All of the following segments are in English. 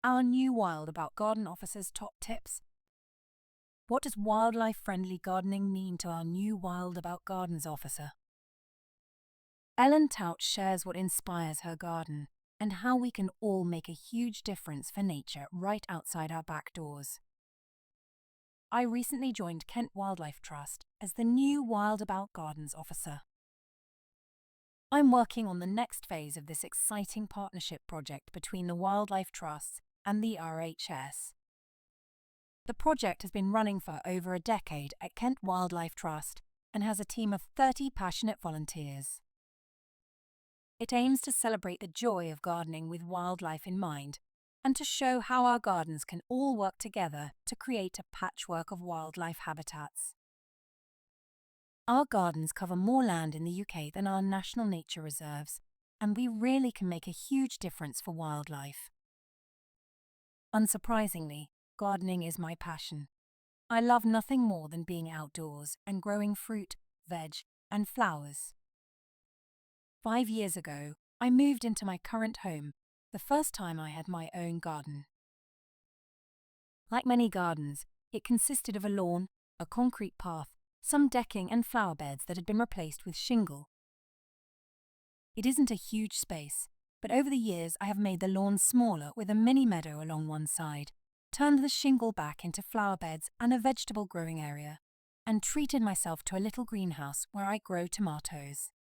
our new Wild About Garden officer's top tips. What does wildlife-friendly gardening mean to our new Wild About Gardens officer? Ellen Tout shares what inspires her garden and how we can all make a huge difference for nature right outside our back doors. I recently joined Kent Wildlife Trust as the new Wild About Gardens officer. I'm working on the next phase of this exciting partnership project between the Wildlife Trusts and the RHS. The project has been running for over a decade at Kent Wildlife Trust and has a team of 30 passionate volunteers. It aims to celebrate the joy of gardening with wildlife in mind and to show how our gardens can all work together to create a patchwork of wildlife habitats. Our gardens cover more land in the UK than our national nature reserves, and we really can make a huge difference for wildlife. Unsurprisingly, gardening is my passion. I love nothing more than being outdoors and growing fruit, veg, and flowers. 5 years ago, I moved into my current home, the first time I had my own garden. Like many gardens, it consisted of a lawn, a concrete path, some decking and flower beds that had been replaced with shingle. It isn't a huge space, but over the years I have made the lawn smaller with a mini meadow along one side, turned the shingle back into flower beds and a vegetable growing area, and treated myself to a little greenhouse where I grow tomatoes.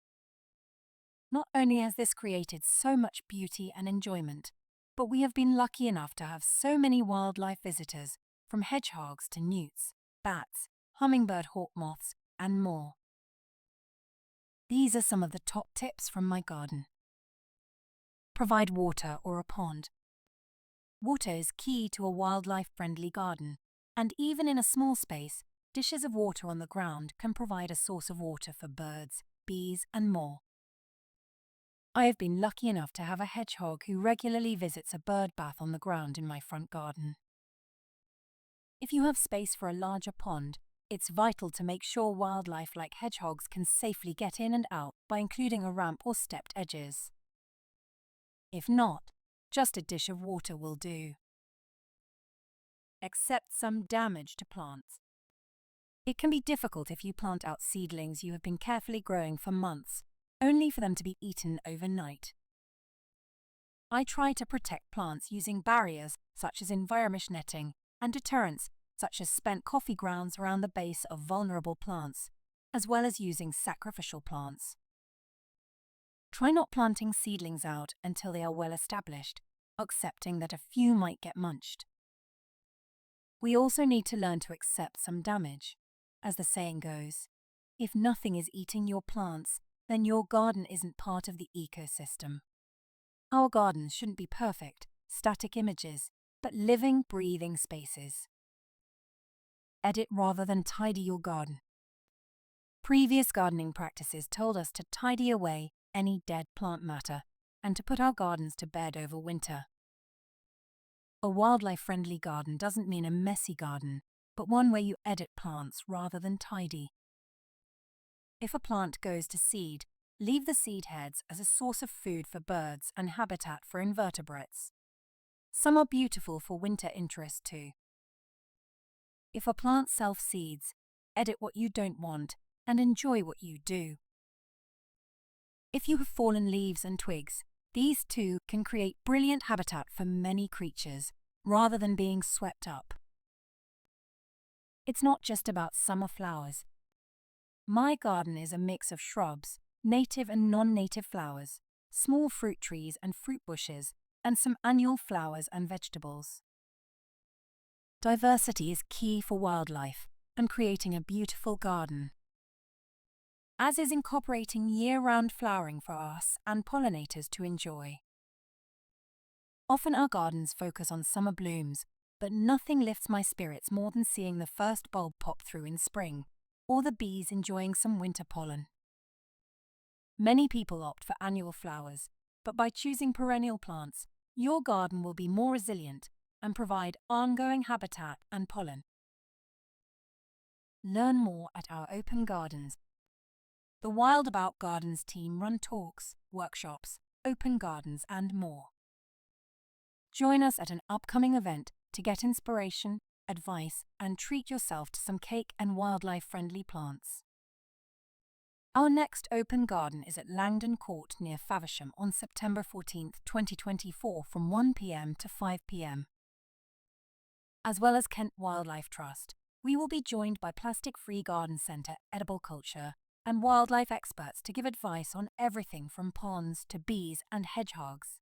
Not only has this created so much beauty and enjoyment, but we have been lucky enough to have so many wildlife visitors, from hedgehogs to newts, bats, hummingbird hawk moths, and more. These are some of the top tips from my garden. Provide water or a pond. Water is key to a wildlife-friendly garden, and even in a small space, dishes of water on the ground can provide a source of water for birds, bees, and more. I have been lucky enough to have a hedgehog who regularly visits a bird bath on the ground in my front garden. If you have space for a larger pond, it's vital to make sure wildlife like hedgehogs can safely get in and out by including a ramp or stepped edges. If not, just a dish of water will do. Accept some damage to plants. It can be difficult if you plant out seedlings you have been carefully growing for months, only for them to be eaten overnight. I try to protect plants using barriers such as environmesh netting and deterrents such as spent coffee grounds around the base of vulnerable plants, as well as using sacrificial plants. Try not planting seedlings out until they are well established, accepting that a few might get munched. We also need to learn to accept some damage. As the saying goes, if nothing is eating your plants, then your garden isn't part of the ecosystem. Our gardens shouldn't be perfect, static images, but living, breathing spaces. Edit rather than tidy your garden. Previous gardening practices told us to tidy away any dead plant matter and to put our gardens to bed over winter. A wildlife-friendly garden doesn't mean a messy garden, but one where you edit plants rather than tidy. If a plant goes to seed, leave the seed heads as a source of food for birds and habitat for invertebrates. Some are beautiful for winter interest too. If a plant self-seeds, edit what you don't want and enjoy what you do. If you have fallen leaves and twigs, these too can create brilliant habitat for many creatures, rather than being swept up. It's not just about summer flowers. My garden is a mix of shrubs, native and non-native flowers, small fruit trees and fruit bushes, and some annual flowers and vegetables. Diversity is key for wildlife and creating a beautiful garden, as is incorporating year-round flowering for us and pollinators to enjoy. Often our gardens focus on summer blooms, but nothing lifts my spirits more than seeing the first bulb pop through in spring, or the bees enjoying some winter pollen. Many people opt for annual flowers, but by choosing perennial plants, your garden will be more resilient and provide ongoing habitat and pollen. Learn more at our open gardens. The Wild About Gardens team run talks, workshops, open gardens and more. Join us at an upcoming event to get inspiration, advice, and treat yourself to some cake and wildlife-friendly plants. Our next open garden is at Langdon Court near Faversham on September 14, 2024 from 1 p.m. to 5 p.m. As well as Kent Wildlife Trust, we will be joined by Plastic Free Garden Centre, Edible Culture, and wildlife experts to give advice on everything from ponds to bees and hedgehogs.